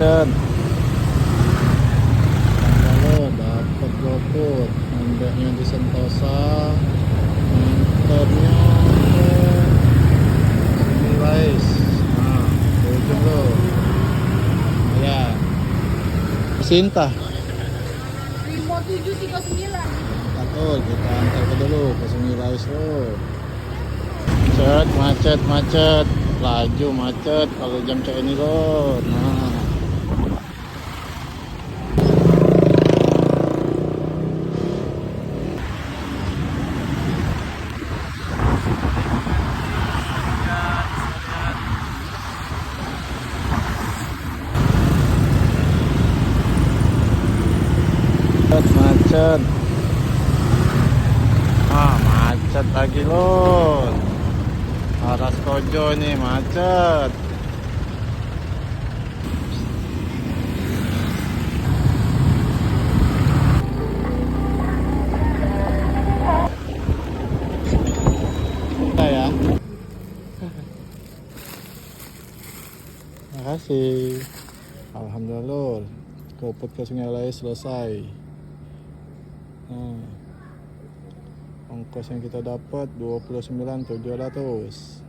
Dan kalau dapat GoFood, nampaknya di Sentosa, nganternya ke sini guys. Nah, ujung lo, ya. Sinta. 5739. Betul, kita antar ke dulu ke sini guys lo. Macet, laju macet kalau jam kayak ini lo. Nah. Macet. Macet lagi loh. Arah Kojo nih macet. Ya. Makasih. Alhamdulillah lor. GoFood ke Sungai Lais selesai. Ongkos yang kita dapat 29.700.